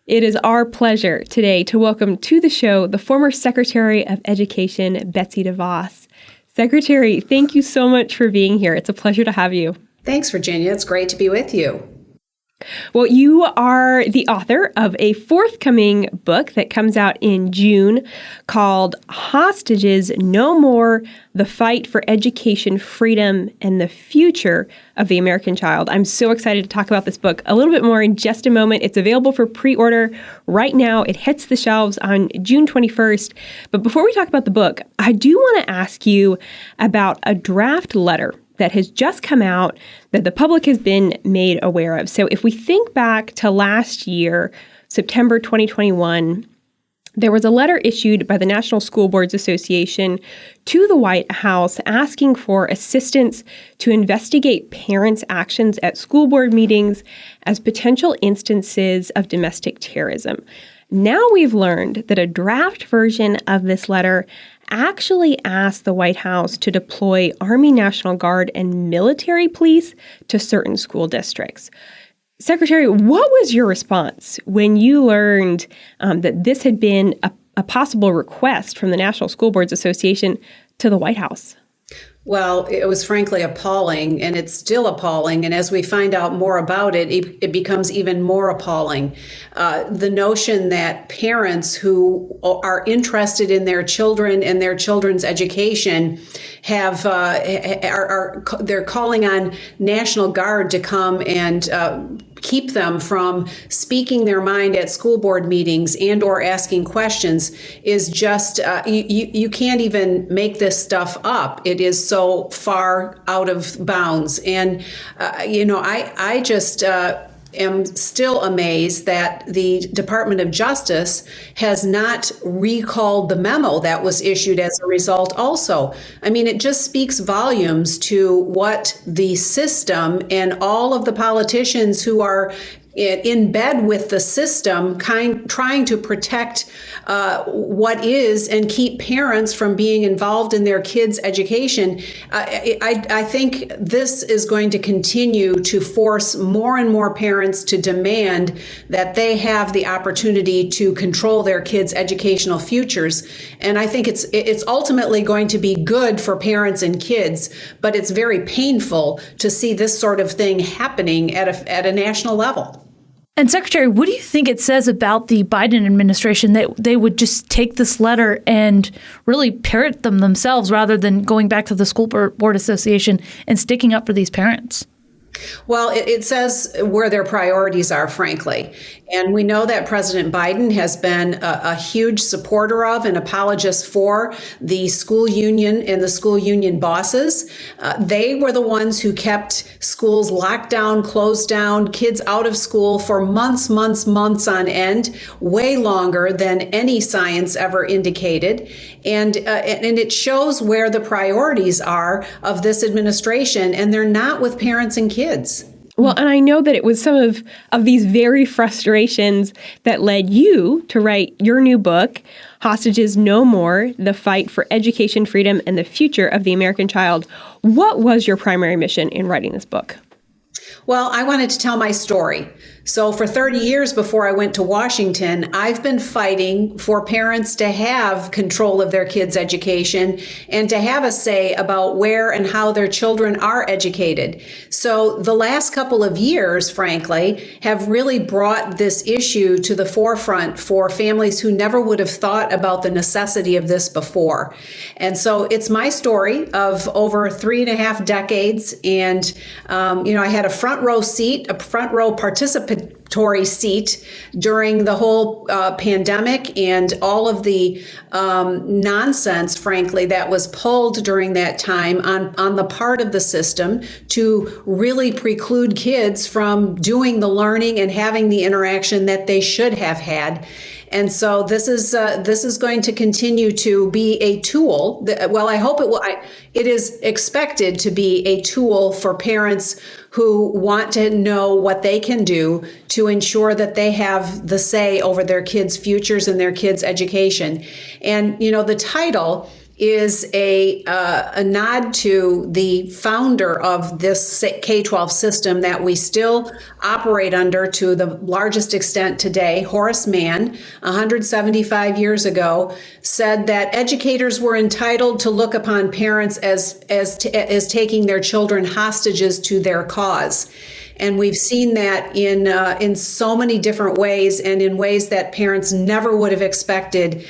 It is our pleasure today to welcome to the show the former Secretary of Education, Betsy DeVos. Secretary, thank you so much for being here. It's a pleasure to have you. Thanks, Virginia. It's great to be with you. Well, you are the author of a forthcoming book that comes out in June called Hostages No More: The Fight for Education, Freedom, and the Future of the American Child. I'm so excited to talk about this book a little bit more in just a moment. It's available for pre-order right now. It hits the shelves on June 21st. But before we talk about the book, I do want to ask you about a draft letter that has just come out that the public has been made aware of. So if we think back to last year, September 2021, there was a letter issued by the National School Boards Association to the White House asking for assistance to investigate parents' actions at school board meetings as potential instances of domestic terrorism. Now we've learned that a draft version of this letter actually asked the White House to deploy Army National Guard and military police to certain school districts. Secretary, what was your response when you learned that this had been a possible request from the National School Boards Association to the White House? Well, it was frankly appalling, and it's still appalling. And as we find out more about it, it becomes even more appalling. The notion that parents who are interested in their children and their children's education they're calling on National Guard to come and keep them from speaking their mind at school board meetings and or asking questions is just, you can't even make this stuff up. It is so far out of bounds. And, I just am still amazed that the Department of Justice has not recalled the memo that was issued as a result also. I mean, it just speaks volumes to what the system and all of the politicians who are in bed with the system, trying to protect what is and keep parents from being involved in their kids' education. I think this is going to continue to force more and more parents to demand that they have the opportunity to control their kids' educational futures. And I think it's ultimately going to be good for parents and kids, but it's very painful to see this sort of thing happening at a national level. And Secretary, what do you think it says about the Biden administration that they would just take this letter and really parrot them themselves rather than going back to the School Board Association and sticking up for these parents? Well, it says where their priorities are, frankly. And we know that President Biden has been a huge supporter of and apologist for the school union and the school union bosses. They were the ones who kept schools locked down, closed down, kids out of school for months on end, way longer than any science ever indicated. And it shows where the priorities are of this administration, and they're not with parents and kids. Well, and I know that it was some of these very frustrations that led you to write your new book, Hostages No More: The Fight for Education, Freedom, and the Future of the American Child. What was your primary mission in writing this book? Well, I wanted to tell my story. So for 30 years before I went to Washington, I've been fighting for parents to have control of their kids' education and to have a say about where and how their children are educated. So the last couple of years, frankly, have really brought this issue to the forefront for families who never would have thought about the necessity of this before. And so it's my story of over 3.5 decades. And, I had a front row participatory seat during the whole pandemic and all of the nonsense, frankly, that was pulled during that time on the part of the system to really preclude kids from doing the learning and having the interaction that they should have had. And so this is going to continue to be a tool. I hope it will. It is expected to be a tool for parents who want to know what they can do to ensure that they have the say over their kids' futures and their kids' education. And, the title is a nod to the founder of this K-12 system that we still operate under to the largest extent today. Horace Mann, 175 years ago, said that educators were entitled to look upon parents as taking their children hostages to their cause. And we've seen that in so many different ways, and in ways that parents never would have expected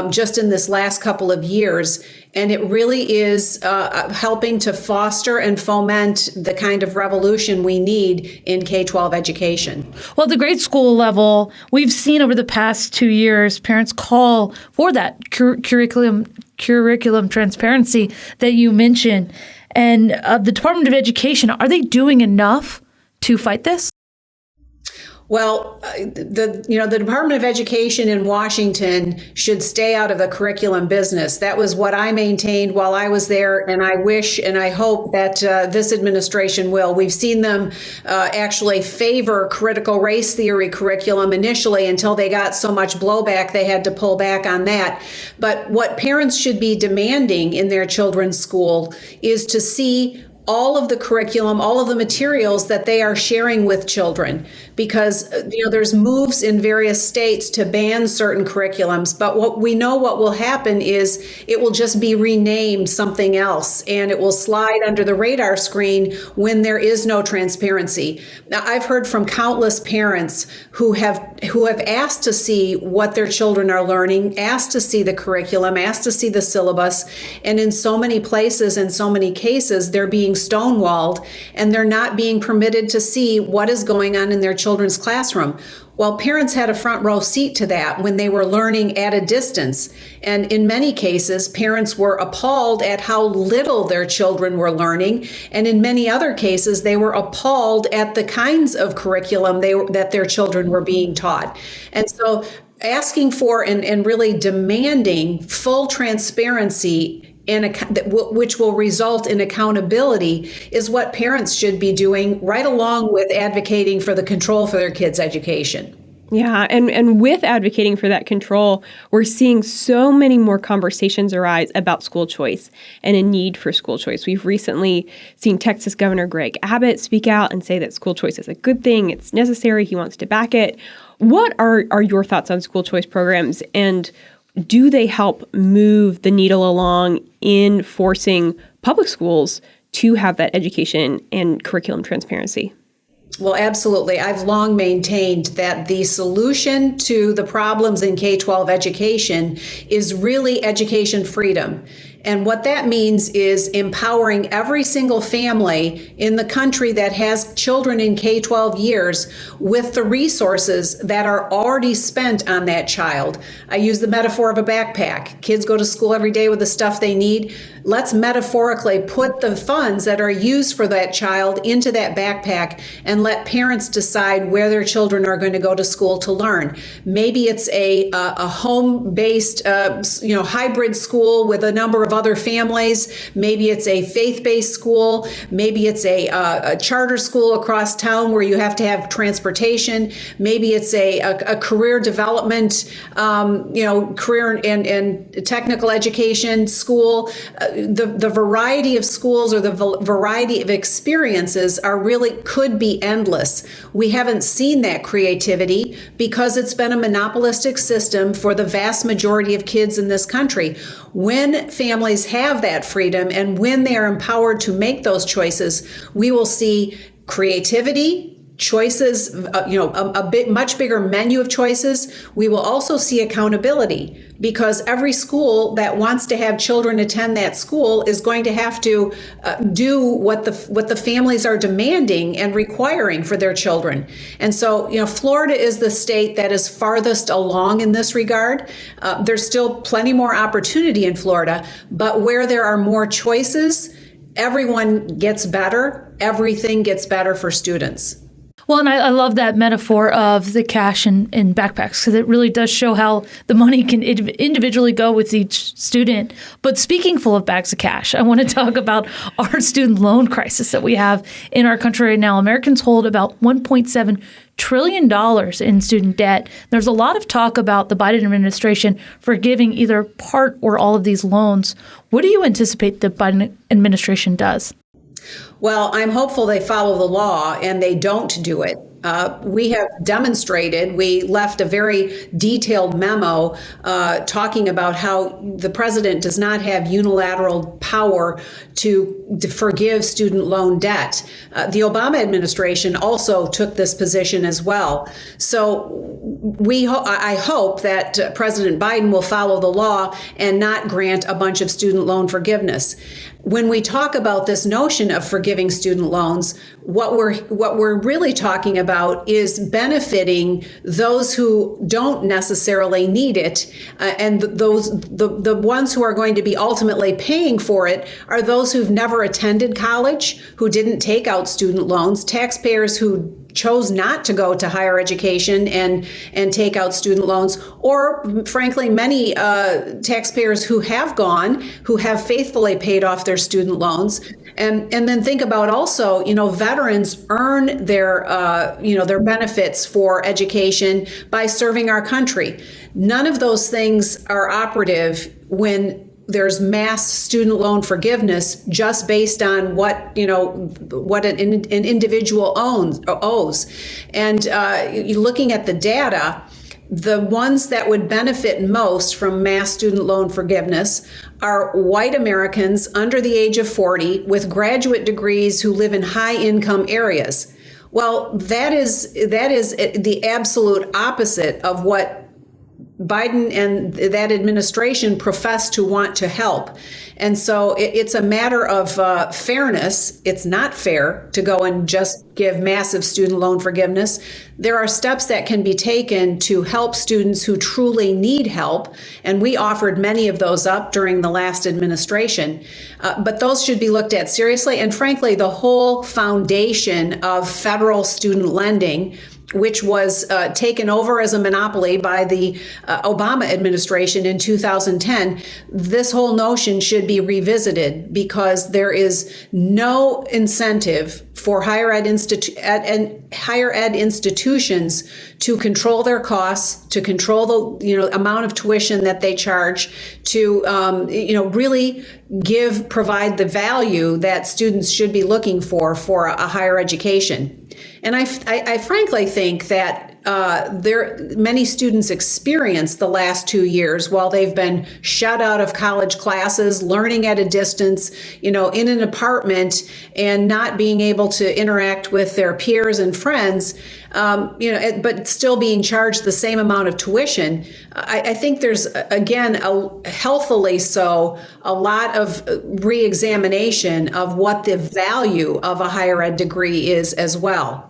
just in this last couple of years. And it really is helping to foster and foment the kind of revolution we need in K-12 education. Well, at the grade school level, we've seen over the past 2 years, parents call for that curriculum transparency that you mentioned. And the Department of Education, are they doing enough to fight this? Well, the Department of Education in Washington should stay out of the curriculum business. That was what I maintained while I was there, and I wish and I hope that this administration will. We've seen them actually favor critical race theory curriculum initially until they got so much blowback they had to pull back on that. But what parents should be demanding in their children's school is to see all of the curriculum, all of the materials that they are sharing with children, because there's moves in various states to ban certain curriculums, but what will happen is it will just be renamed something else, and it will slide under the radar screen when there is no transparency. Now, I've heard from countless parents who have asked to see what their children are learning, asked to see the curriculum, asked to see the syllabus, and in so many places and so many cases, they're being stonewalled, and they're not being permitted to see what is going on in their children's classroom. Well, parents had a front row seat to that when they were learning at a distance. And in many cases, parents were appalled at how little their children were learning. And in many other cases, they were appalled at the kinds of curriculum that their children were being taught. And so asking for and really demanding full transparency which will result in accountability is what parents should be doing, right along with advocating for the control for their kids' education. Yeah, and with advocating for that control, we're seeing so many more conversations arise about school choice and a need for school choice. We've recently seen Texas Governor Greg Abbott speak out and say that school choice is a good thing, it's necessary, he wants to back it. What are your thoughts on school choice programs, and do they help move the needle along in forcing public schools to have that education and curriculum transparency? Well, absolutely. I've long maintained that the solution to the problems in K-12 education is really education freedom. And what that means is empowering every single family in the country that has children in K-12 years with the resources that are already spent on that child. I use the metaphor of a backpack. Kids go to school every day with the stuff they need. Let's metaphorically put the funds that are used for that child into that backpack and let parents decide where their children are going to go to school to learn. Maybe it's a home-based, hybrid school with a number of other families. Maybe it's a faith-based school. Maybe it's a charter school across town where you have to have transportation. Maybe it's a career development, career and technical education school. The variety of schools or the variety of experiences could be endless. We haven't seen that creativity because it's been a monopolistic system for the vast majority of kids in this country. When families have that freedom and when they are empowered to make those choices, we will see creativity, choices, much bigger menu of choices. We will also see accountability, because every school that wants to have children attend that school is going to have to do what the families are demanding and requiring for their children. And so, Florida is the state that is farthest along in this regard. There's still plenty more opportunity in Florida, but where there are more choices, everyone gets better. Everything gets better for students. Well, and I love that metaphor of the cash in backpacks, because it really does show how the money can individually go with each student. But speaking full of bags of cash, I want to talk about our student loan crisis that we have in our country right now. Americans hold about $1.7 trillion in student debt. There's a lot of talk about the Biden administration forgiving either part or all of these loans. What do you anticipate the Biden administration does? Well, I'm hopeful they follow the law and they don't do it. We have demonstrated, we left a very detailed memo talking about how the president does not have unilateral power to forgive student loan debt. The Obama administration also took this position as well. So I hope that President Biden will follow the law and not grant a bunch of student loan forgiveness. When we talk about this notion of forgiving student loans, what we're really talking about is benefiting those who don't necessarily need it, and the ones who are going to be ultimately paying for it are those who've never attended college, who didn't take out student loans, taxpayers who chose not to go to higher education and take out student loans, or frankly, many taxpayers who have gone, who have faithfully paid off their student loans. And then think about also, veterans earn their benefits for education by serving our country. None of those things are operative when there's mass student loan forgiveness just based on what an individual owes. And looking at the data, the ones that would benefit most from mass student loan forgiveness are white Americans under the age of 40 with graduate degrees who live in high income areas. Well, that is the absolute opposite of what Biden and that administration profess to want to help. And so it's a matter of fairness. It's not fair to go and just give massive student loan forgiveness. There are steps that can be taken to help students who truly need help, and we offered many of those up during the last administration. But those should be looked at seriously. And frankly, the whole foundation of federal student lending, which was taken over as a monopoly by the Obama administration in 2010, this whole notion should be revisited, because there is no incentive for higher ed institutions to control their costs, to control the amount of tuition that they charge, to really provide the value that students should be looking for a higher education. And I frankly think that many students experienced the last 2 years while they've been shut out of college classes, learning at a distance, in an apartment, and not being able to interact with their peers and friends, but still being charged the same amount of tuition. I think there's, again, healthily so, a lot of re-examination of what the value of a higher ed degree is as well.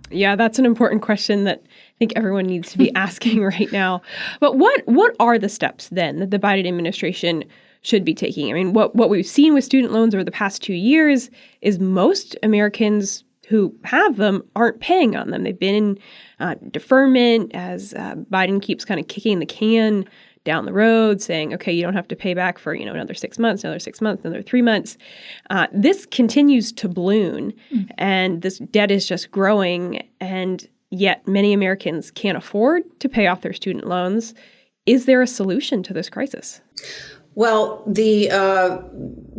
Yeah, that's an important question that I think everyone needs to be asking right now. But what are the steps then that the Biden administration should be taking? I mean, what we've seen with student loans over the past 2 years is most Americans who have them aren't paying on them. They've been in deferment as Biden keeps kind of kicking the can down the road, saying, okay, you don't have to pay back for, another 6 months, another 6 months, another 3 months. This continues to balloon, and this debt is just growing, and yet many Americans can't afford to pay off their student loans. Is there a solution to this crisis? Well, the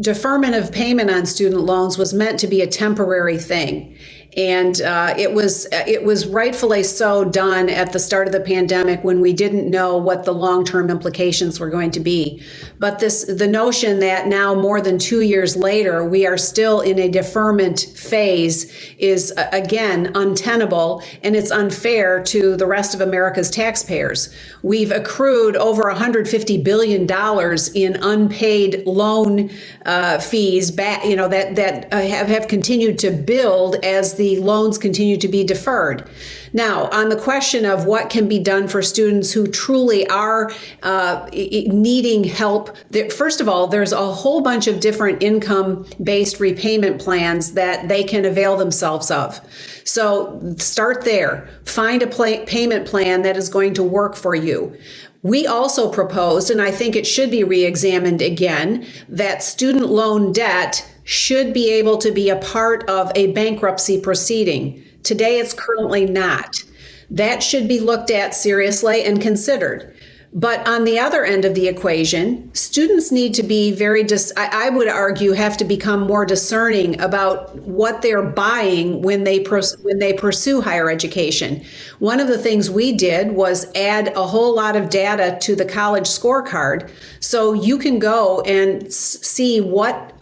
deferment of payment on student loans was meant to be a temporary thing. And it was rightfully so done at the start of the pandemic when we didn't know what the long-term implications were going to be. But the notion that now, more than 2 years later, we are still in a deferment phase is, again, untenable, and it's unfair to the rest of America's taxpayers. We've accrued over $150 billion in unpaid loan fees back, that have continued to build as the loans continue to be deferred. Now, on the question of what can be done for students who truly are needing help, first of all, there's a whole bunch of different income-based repayment plans that they can avail themselves of. So start there. Find a payment plan that is going to work for you. We also proposed, and I think it should be reexamined again, that student loan debt should be able to be a part of a bankruptcy proceeding. Today, it's currently not. That should be looked at seriously and considered. But on the other end of the equation, students need to be I would argue, have to become more discerning about what they're buying when they pursue higher education. One of the things we did was add a whole lot of data to the college scorecard, so you can go and see what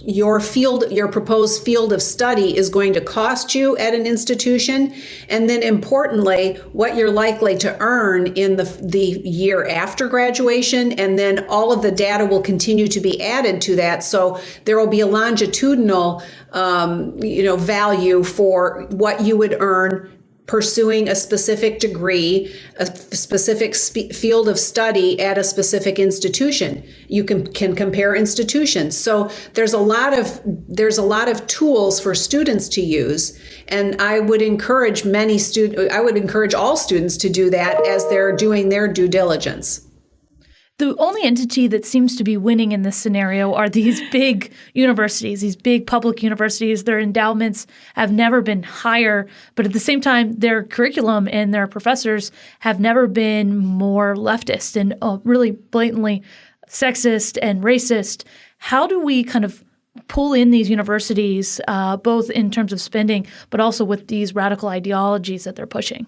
your proposed field of study is going to cost you at an institution, and then importantly, what you're likely to earn in the year after graduation, and then all of the data will continue to be added to that. So there will be a longitudinal, value for what you would earn pursuing a specific degree, a specific field of study at a specific institution. You can compare institutions. So there's a lot of tools for students to use, and I would encourage all students to do that as they're doing their due diligence. The only entity that seems to be winning in this scenario are these big universities, these big public universities. Their endowments have never been higher, but at the same time, their curriculum and their professors have never been more leftist and really blatantly sexist and racist. How do we kind of pull in these universities, both in terms of spending, but also with these radical ideologies that they're pushing?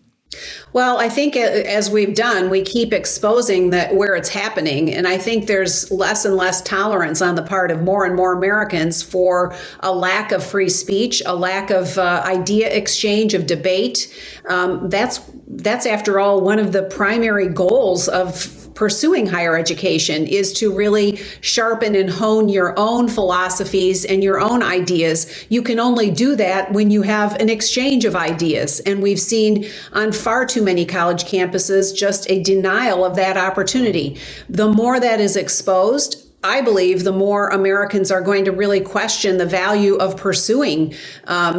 Well, I think as we've done, we keep exposing that where it's happening. And I think there's less and less tolerance on the part of more and more Americans for a lack of free speech, a lack of idea exchange, of debate. That's after all, one of the primary goals of pursuing higher education is to really sharpen and hone your own philosophies and your own ideas. You can only do that when you have an exchange of ideas. And we've seen on far too many college campuses just a denial of that opportunity. The more that is exposed, I believe the more Americans are going to really question the value of pursuing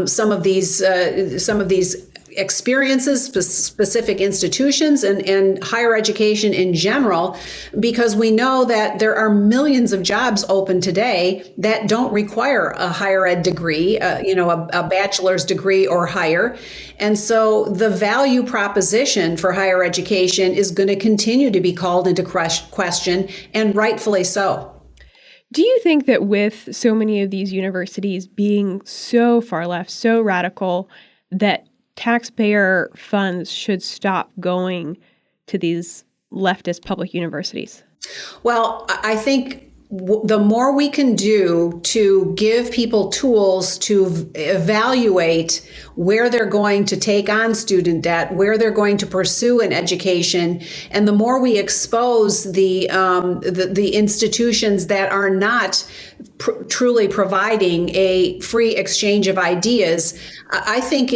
some of these experiences, specific institutions, and higher education in general, because we know that there are millions of jobs open today that don't require a higher ed degree, a bachelor's degree or higher. And so the value proposition for higher education is going to continue to be called into question, and rightfully so. Do you think that with so many of these universities being so far left, so radical, that taxpayer funds should stop going to these leftist public universities? Well, I think the more we can do to give people tools to evaluate where they're going to take on student debt, where they're going to pursue an education, and the more we expose the institutions that are not truly providing a free exchange of ideas, I think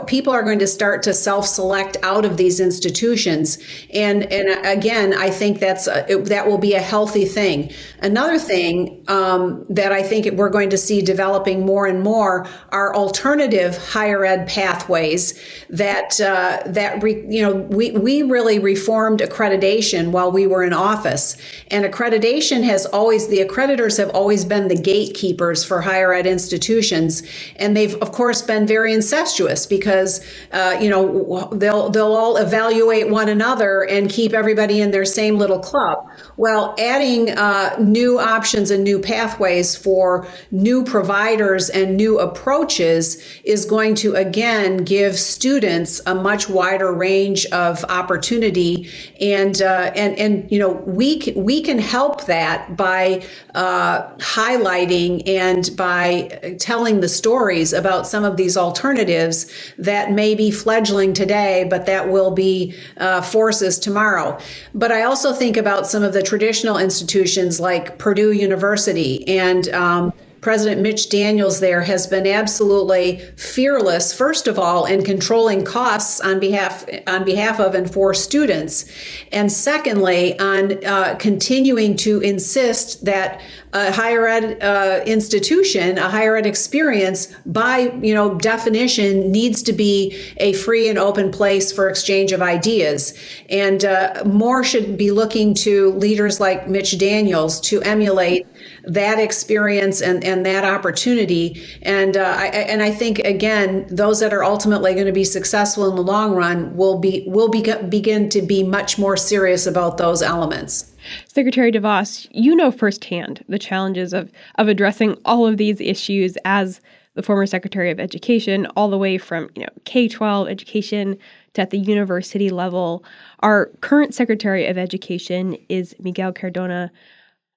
people are going to start to self-select out of these institutions, and again, I think that will be a healthy thing. Another thing that I think we're going to see developing more and more are alternative higher ed pathways we really reformed accreditation while we were in office, and accreditation the accreditors have always been the gatekeepers for higher ed institutions, and they've of course been very incestuous because they'll all evaluate one another and keep everybody in their same little club. Well, adding new options and new pathways for new providers and new approaches is going to again give students a much wider range of opportunity, and we can help that by highlighting and by telling the stories about some of these alternatives that may be fledgling today, but that will be forces tomorrow. But I also think about some of the traditional institutions like Purdue University and President Mitch Daniels there has been absolutely fearless, first of all, in controlling costs on behalf of and for students, and secondly, on continuing to insist that a higher ed institution, a higher ed experience, by definition, needs to be a free and open place for exchange of ideas. And more should be looking to leaders like Mitch Daniels to emulate that experience and that opportunity. And I think, again, those that are ultimately going to be successful in the long run will begin to be much more serious about those elements. Secretary DeVos, you know firsthand the challenges of addressing all of these issues as the former Secretary of Education, all the way from K-12 education to at the university level. Our current Secretary of Education is Miguel Cardona.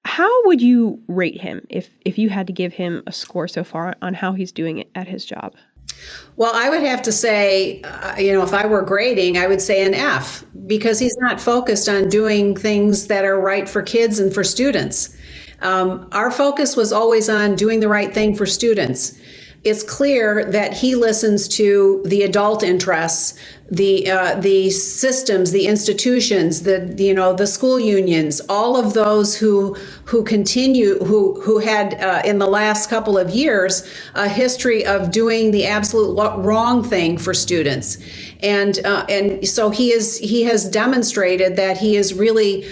How would you rate him if you had to give him a score so far on how he's doing it at his job? Well, I would have to say, if I were grading, I would say an F, because he's not focused on doing things that are right for kids and for students. Our focus was always on doing the right thing for students. It's clear that he listens to the adult interests, the systems, the institutions, the school unions, all of those who had in the last couple of years a history of doing the absolute wrong thing for students, and so he has demonstrated that he is really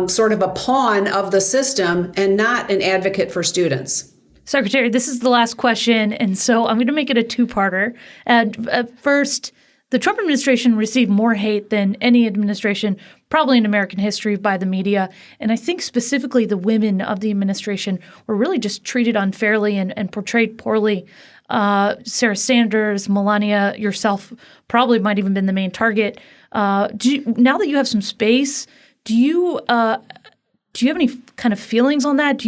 sort of a pawn of the system and not an advocate for students. Secretary, this is the last question, and so I'm going to make it a two-parter. First, the Trump administration received more hate than any administration probably in American history by the media, and I think specifically the women of the administration were really just treated unfairly and portrayed poorly. Sarah Sanders, Melania, yourself probably might even been the main target. Now that you have some space, do you have any kind of feelings on that?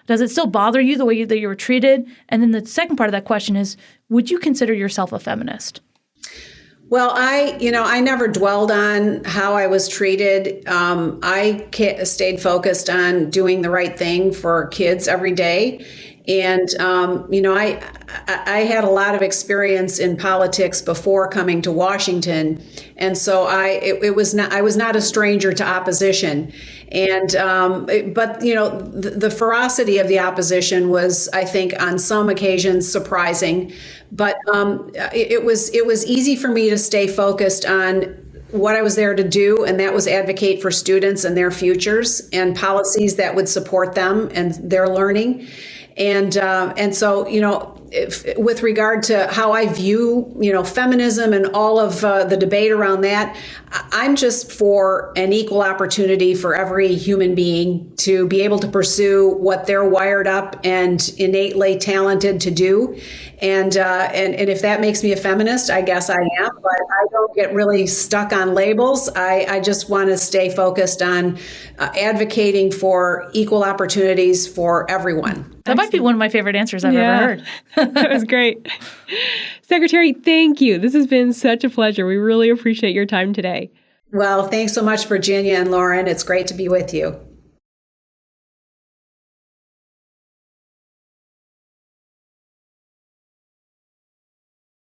Does it still bother you the way that you were treated? And then the second part of that question is, would you consider yourself a feminist? Well, I never dwelled on how I was treated. I stayed focused on doing the right thing for kids every day. And, I had a lot of experience in politics before coming to Washington. And so I was not a stranger to opposition. And but the ferocity of the opposition was, I think, on some occasions surprising. But it was easy for me to stay focused on what I was there to do, and that was advocate for students and their futures and policies that would support them and their learning. And so, with regard to how I view, feminism and all of the debate around that, I'm just for an equal opportunity for every human being to be able to pursue what they're wired up and innately talented to do. And if that makes me a feminist, I guess I am, but I don't get really stuck on labels. I just want to stay focused on advocating for equal opportunities for everyone. That might be one of my favorite answers I've ever heard. That was great. Secretary, thank you. This has been such a pleasure. We really appreciate your time today. Well, thanks so much, Virginia and Lauren. It's great to be with you.